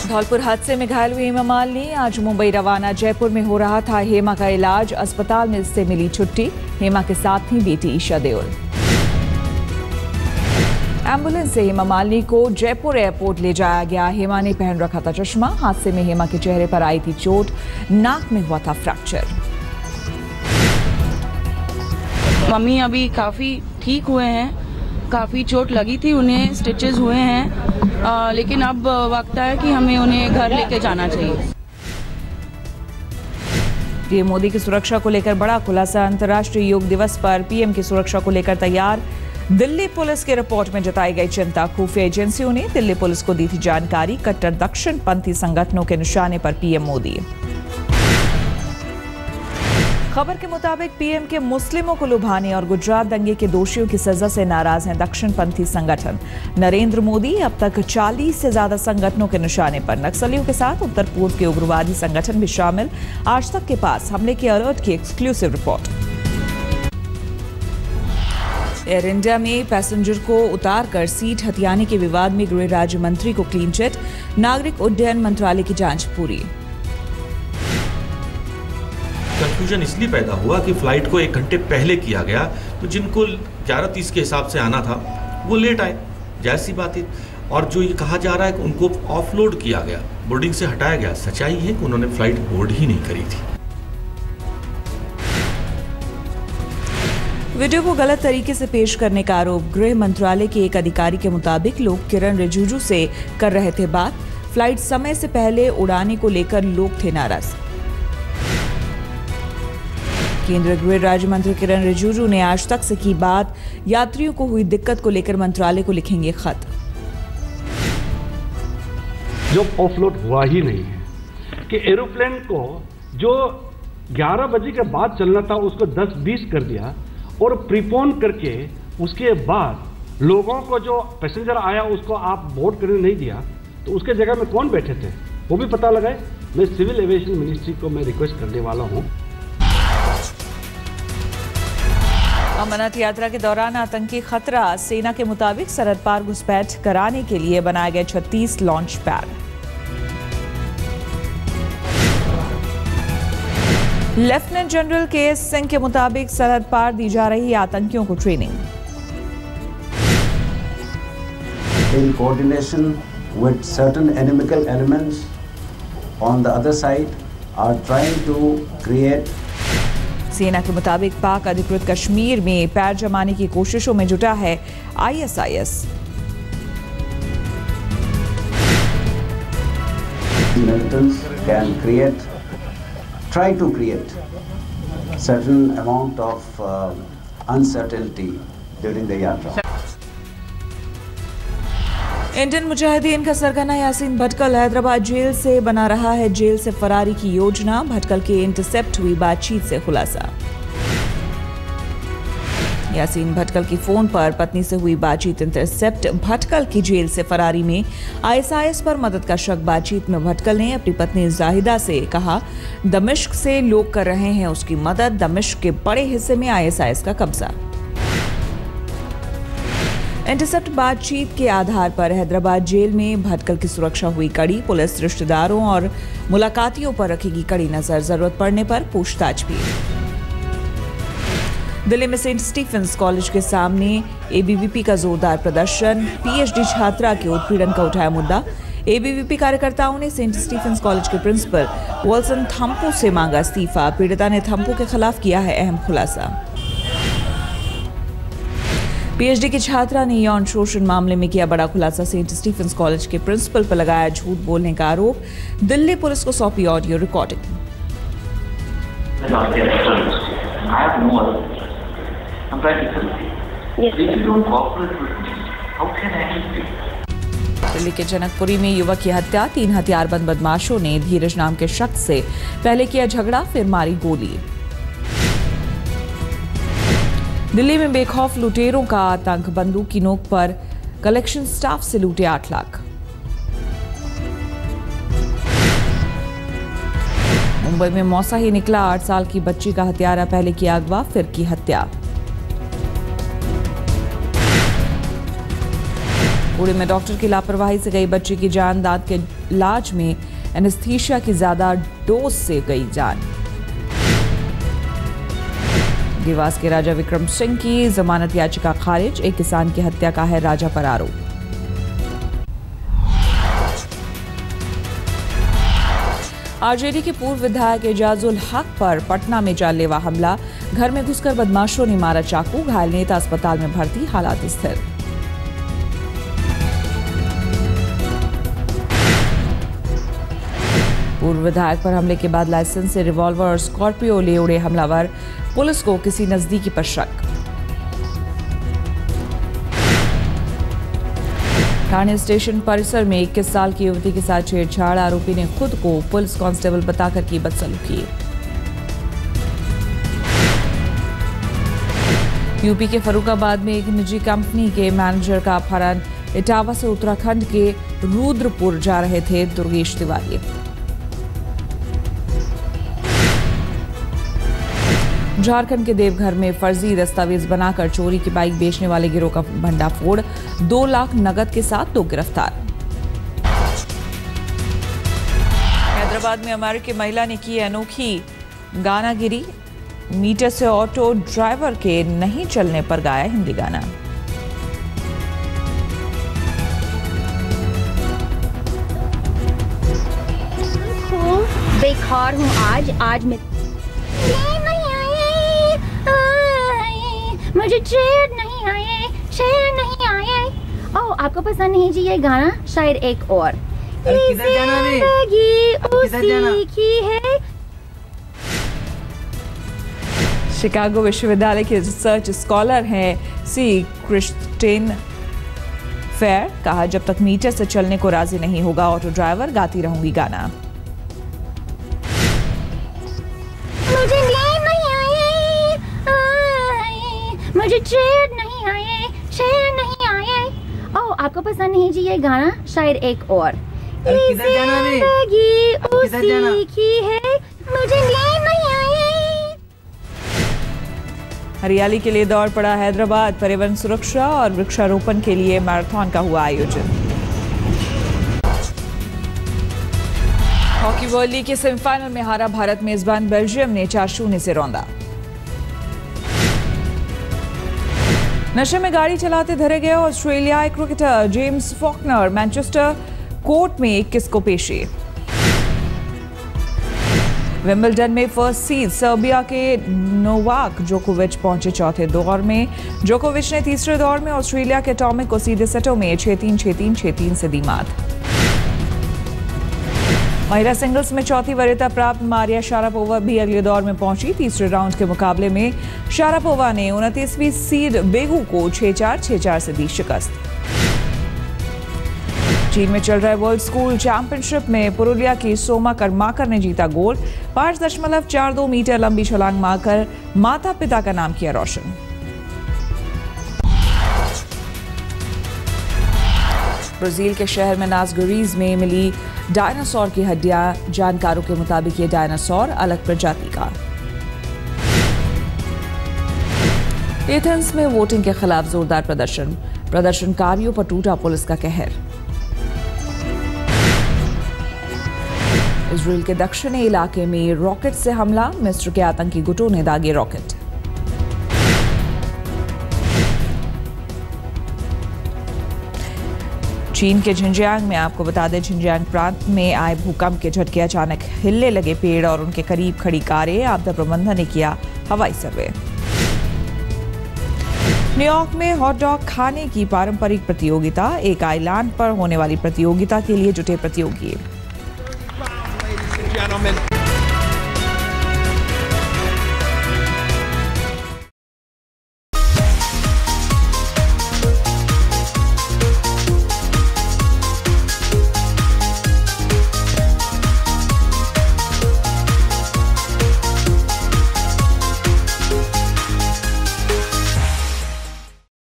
धौलपुर हादसे में घायल हुई हेमा मालिनी आज मुंबई रवाना। जयपुर में हो रहा था हेमा का इलाज, अस्पताल में इससे मिली छुट्टी। हेमा के साथ थी बेटी ईशा देओल। एम्बुलेंस से हेमा मालिनी को जयपुर एयरपोर्ट ले जाया गया। हेमा ने पहन रखा था चश्मा। हादसे में हेमा के चेहरे पर आई थी चोट, नाक में हुआ था फ्रैक्चर। मम्मी अभी काफी ठीक हुए हैं, काफी चोट लगी थी उन्हें, स्टिचेस हुए हैं, लेकिन अब वक्त है कि हमें उन्हें घर लेके जाना चाहिए। पीएम मोदी की सुरक्षा को लेकर बड़ा खुलासा। अंतर्राष्ट्रीय योग दिवस पर पीएम की सुरक्षा को लेकर तैयार। दिल्ली पुलिस की रिपोर्ट में जताई गई चिंता। खुफिया एजेंसियों ने दिल्ली पुलिस को दी थी जानकारी। कट्टर दक्षिणपंथी संगठनों के निशाने पर पीएम मोदी। खबर के मुताबिक पीएम के मुस्लिमों को लुभाने और गुजरात दंगे के दोषियों की सजा से नाराज हैं दक्षिणपंथी संगठन। नरेंद्र मोदी अब तक 40 से ज्यादा संगठनों के निशाने पर। नक्सलियों के साथ उत्तर पूर्व के उग्रवादी संगठन भी शामिल। आज तक के पास हमले के अलर्ट की एक्सक्लूसिव रिपोर्ट। एयर इंडिया में पैसेंजर को उतारकर सीट हथियाने के विवाद में गृह राज्य मंत्री को क्लीन चिट। नागरिक उड्डयन मंत्रालय की जांच पूरी। कंफ्यूजन इसलिए पैदा हुआ कि फ्लाइट को 1 घंटे पहले किया गया, तो जिनको 11:30 के हिसाब से आना था वो लेट आए, जाहिर सी बात है। और जो ये कहा जा रहा है कि उनको ऑफलोड किया गया, बोर्डिंग से हटाया गया, सच्चाई है कि उन्होंने फ्लाइट बोर्ड ही नहीं करी थी। वीडियो को गलत तरीके से पेश करने का आरोप। गृह मंत्रालय के एक अधिकारी के मुताबिक लोग किरण रिजिजू से कर रहे थे बात। फ्लाइट समय से पहले उड़ाने को लेकर लोग थे नाराज। केंद्रीय गृह राज्य मंत्री किरण रिजिजू ने आज तक से की बात। यात्रियों को हुई दिक्कत को लेकर मंत्रालय को लिखेंगे खत। जो ऑफलोड हुआ ही नहीं है कि एरोप्लेन को जो 11 बजे के बाद चलना था उसको 10:20 कर दिया और प्रीपोन करके उसके बाद लोगों को जो पैसेंजर आया उसको आप बोर्ड करने नहीं दिया, तो उसके जगह में कौन बैठे थे वो भी पता लगाए। मैं सिविल एविएशन मिनिस्ट्री को मैं रिक्वेस्ट करने वाला हूँ। अमरनाथ यात्रा के दौरान आतंकी खतरा। सेना के मुताबिक सरहद पार घुसपैठ कराने के लिए बनाए गए 36 लॉन्च पैड। लेफ्टिनेंट जनरल के सिंह के मुताबिक सरहद पार दी जा रही आतंकियों को training. In coordination with certain inimical elements on the other side are trying to create। सेना के मुताबिक पाक अधिकृत कश्मीर में पैर जमाने की कोशिशों में जुटा है ISIS। Militants can try to create certain amount of uncertainty during the yatra। Indian Mujahideen का सरगना यासीन भटकल हैदराबाद जेल से बना रहा है जेल से फरारी की योजना। भटकल के इंटरसेप्ट हुई बातचीत से खुलासा। यासीन भटकल की फोन पर पत्नी से हुई बातचीत इंटरसेप्ट। भटकल की जेल से फरारी में ISIS पर मदद का शक। बातचीत में भटकल ने अपनी पत्नी जाहिदा से कहा दमिश्क से लोग कर रहे हैं उसकी मदद। दमिश्क के बड़े हिस्से में ISIS का कब्जा। इंटरसेप्ट बातचीत के आधार पर हैदराबाद जेल में भटकल की सुरक्षा हुई कड़ी। पुलिस रिश्तेदारों और मुलाकातियों पर रखेगी कड़ी नजर। जरूरत पड़ने पर पूछताछ भी। दिल्ली में सेंट स्टीफेंस कॉलेज के सामने ABVP का जोरदार प्रदर्शन। PhD छात्रा के उत्पीड़न का उठाया मुद्दा। ABVP कार्यकर्ताओं ने सेंट स्टीफेंस कॉलेज के प्रिंसिपल वॉल्सन थम्पू से मांगा इस्तीफा। पीड़िता ने थम्पू के खिलाफ किया है अहम खुलासा। PhD की छात्रा ने यौन शोषण मामले में किया बड़ा खुलासा। सेंट स्टीफेंस कॉलेज के प्रिंसिपल पर लगाया झूठ बोलने का आरोप। दिल्ली पुलिस को सौंपी ऑडियो रिकॉर्डिंग। दिल्ली के जनकपुरी में युवक की हत्या। 3 हथियारबंद बदमाशों ने धीरज नाम के शख्स से पहले किया झगड़ा, फिर मारी गोली। दिल्ली में बेखौफ लुटेरों का आतंक। बंदूक की नोक पर कलेक्शन स्टाफ से लूटे 8 लाख। मुंबई में मौसा ही निकला। 8 साल की बच्ची का हत्यारा पहले किया अगवा, फिर की हत्या। पुणे में डॉक्टर की लापरवाही से गई बच्ची की जान, दांत के इलाज में एनेस्थीसिया की ज्यादा डोज से गई जान। देवास के राजा विक्रम सिंह की जमानत याचिका खारिज, एक किसान की हत्या का है राजा पर आरोप। आरजेडी के पूर्व विधायक एजाजुल हक पर पटना में जानलेवा हमला, घर में घुसकर बदमाशों ने मारा चाकू, घायल नेता अस्पताल में भर्ती, हालात स्थिर। पूर्व विधायक पर हमले के बाद लाइसेंस से रिवॉल्वर और स्कॉर्पियो ले उड़े हमलावर, पुलिस को किसी नजदीकी पर शक। थाने स्टेशन परिसर में 21 साल की युवती के साथ छेड़छाड़, आरोपी ने खुद को पुलिस कांस्टेबल बताकर की बदसलूकी। यूपी के फरुखाबाद में एक निजी कंपनी के मैनेजर का अपहरण, इटावा से उत्तराखंड के रुद्रपुर जा रहे थे दुर्गेश तिवारी। झारखंड के देवघर में फर्जी दस्तावेज बनाकर चोरी की बाइक बेचने वाले गिरोह का भंडाफोड़, 2 लाख नकद के साथ 2 गिरफ्तार। हैदराबाद में अमेरिकी महिला ने की अनोखी गानागिरी, मीटर से ऑटो ड्राइवर के नहीं चलने पर गाया हिंदी गाना। बेकार हूँ आज मैं मुझे शेर नहीं आए। ओह, आपको पसंद नहीं जी ये गाना? शायद एक और। किधर जाना है। शिकागो विश्वविद्यालय के रिसर्च स्कॉलर हैं सी क्रिस्टिन फेयर, कहा जब तक मीटर से चलने को राजी नहीं होगा ऑटो ड्राइवर, गाती रहूंगी गाना। मुझे शेर नहीं आए। ओह, आपको पसंद नहीं जी ये गाना? शायद एक और। किधर जाना है? मुझे नहीं आए। हरियाली के लिए दौड़ पड़ा हैदराबाद, पर्यावरण सुरक्षा और वृक्षारोपण के लिए मैराथन का हुआ आयोजन। हॉकी वर्ल्ड लीग के सेमीफाइनल में हारा भारत, मेजबान बेल्जियम ने 4-0 से रौंदा। नशे में गाड़ी चलाते धरे गए ऑस्ट्रेलियाई cricketer James Faulkner, Manchester court में 21 को पेशी। विंबलडन में फर्स्ट सीड सर्बिया के नोवाक जोकोविच पहुंचे चौथे दौर में। जोकोविच ने तीसरे दौर में ऑस्ट्रेलिया के टॉमिक को सीधे सेटों में 6-3, 6-3, 6-3 से दी मात। महिला सिंगल्स में चौथी वरीयता प्राप्त मारिया शारापोवा भी अगले दौर में पहुंची। तीसरे राउंड के मुकाबले में शारापोवा ने 29वीं सीड बेगू को 6-4, 6-4 से दी शिकस्त। चीन में चल रहे वर्ल्ड स्कूल चैंपियनशिप में पुरुलिया की सोमा कर्माकर ने जीता गोल्ड, 5.42 मीटर लंबी छलांग मारकर माता पिता का नाम किया रोशन। ब्राजील के शहर में नासगरीज में मिली डायनासोर की हड्डियां, जानकारों के मुताबिक ये डायनासोर अलग प्रजाति का। एथेंस में वोटिंग के खिलाफ जोरदार प्रदर्शनकारियों पर टूटा पुलिस का कहर। इजराइल के दक्षिणी इलाके में रॉकेट से हमला, मिस्र के आतंकी गुटों ने दागे रॉकेट। चीन के झिंजियांग में, आपको बता दें, झिंजियांग प्रांत में आए भूकंप के झटके, अचानक हिलने लगे पेड़ और उनके करीब खड़ी कारें, आपदा प्रबंधन ने किया हवाई सर्वे। न्यूयॉर्क में हॉट डॉग खाने की पारंपरिक प्रतियोगिता, एक आइलैंड पर होने वाली प्रतियोगिता के लिए जुटे प्रतियोगी।